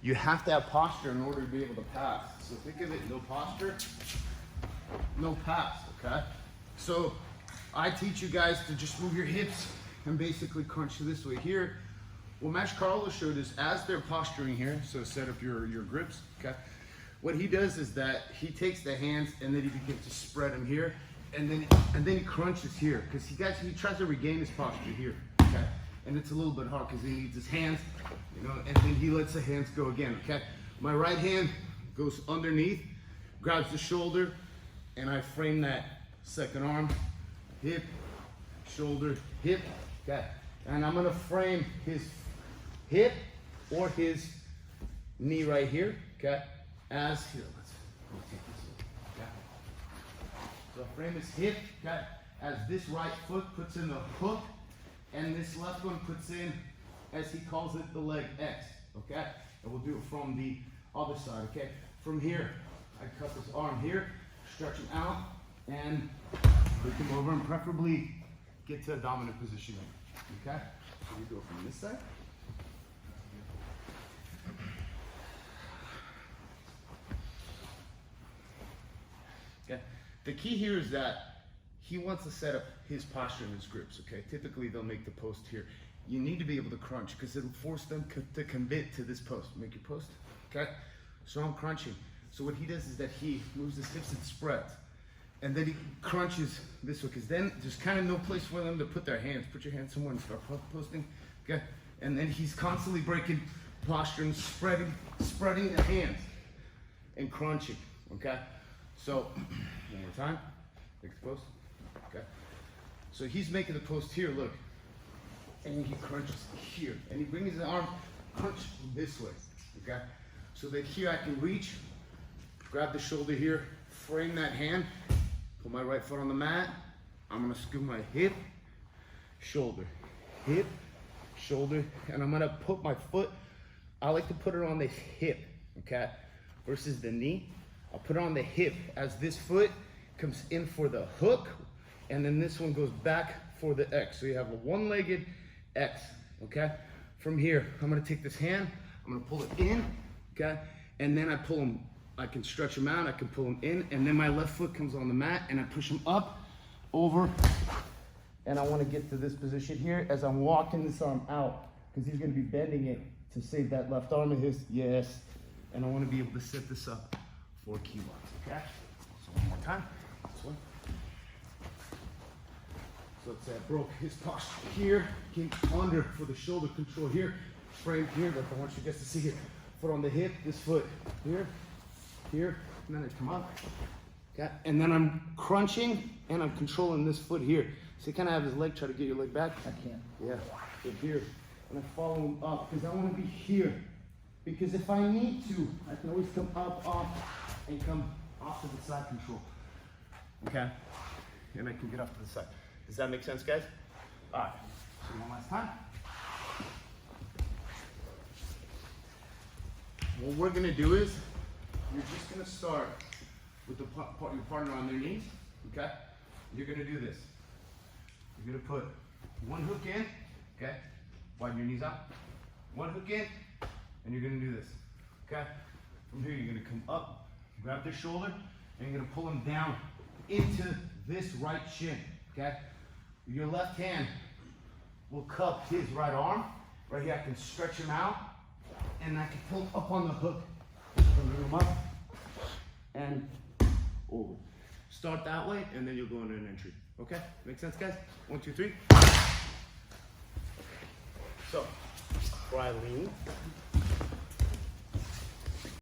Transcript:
you have to have posture in order to be able to pass. So think of it, no posture, no pass, okay? So I teach you guys to just move your hips and basically crunch this way. Here, what Machado showed is as they're posturing here, so set up your grips, okay? What he does is that he takes the hands and then he begins to spread them here, and then he crunches here, because he tries to regain his posture here, okay? And it's a little bit hard because he needs his hands, you know, and then he lets the hands go again, okay? My right hand goes underneath, grabs the shoulder, and I frame that second arm, hip, shoulder, hip, okay? And I'm gonna frame his hip or his knee right here, okay? As here, let's take this, okay? So frame his hip, okay? As this right foot puts in the hook, and this left one puts in, as he calls it, the leg X, okay? And we'll do it from the other side, okay? From here, I cut this arm here, stretch him out, and bring him over, and preferably get to a dominant position, okay? So we go from this side. Okay. The key here is that he wants to set up his posture and his grips, okay? Typically, they'll make the post here. You need to be able to crunch because it'll force them to commit to this post. Make your post, okay? So I'm crunching. So what he does is that he moves his hips and spreads. And then he crunches this way, because then there's kind of no place for them to put their hands. Put your hands somewhere and start posting, okay? And then he's constantly breaking posture and spreading the hands and crunching, okay? So, one more time, make the post, okay? So he's making the post here, look, and he crunches here, and he brings his arm, crunch this way, okay? So that here I can reach, grab the shoulder here, frame that hand, put my right foot on the mat, I'm gonna scoop my hip, shoulder, and I'm gonna put my foot, I like to put it on the hip, okay, versus the knee. I'll put it on the hip as this foot comes in for the hook, and then this one goes back for the X. So you have a one-legged X, okay? From here, I'm gonna take this hand, I'm gonna pull it in, okay? And then I pull them, I can stretch them out, I can pull them in, and then my left foot comes on the mat, and I push them up, over, and I wanna get to this position here as I'm walking this arm out, because he's gonna be bending it to save that left arm of his, yes. And I wanna be able to set this up for keyboards, okay? So one more time, this one. So let's say I broke his posture here, came under for the shoulder control here, frame here, but I want you guys to see it. Foot on the hip, this foot here, and then I come up, okay? And then I'm crunching and I'm controlling this foot here. So you kind of have his leg, try to get your leg back. I can't. Yeah, so here, and I follow him up because I want to be here. Because if I need to, I can always come up, off, and come off to the side control. Okay? And I can get off to the side. Does that make sense, guys? All right, so one last time. What we're gonna do is, you're just gonna start with your partner on their knees, okay? You're gonna do this. You're gonna put one hook in, okay? Widen your knees out. One hook in, and you're gonna do this, okay? From here, you're gonna come up, grab their shoulder, and you're gonna pull them down into this right shin, okay? Your left hand will cup his right arm. Right here, I can stretch him out, and I can pull up on the hook. Bring him up, and over. Start that way, and then you'll go into an entry, okay? Make sense, guys? 1, 2, 3. So, try lean.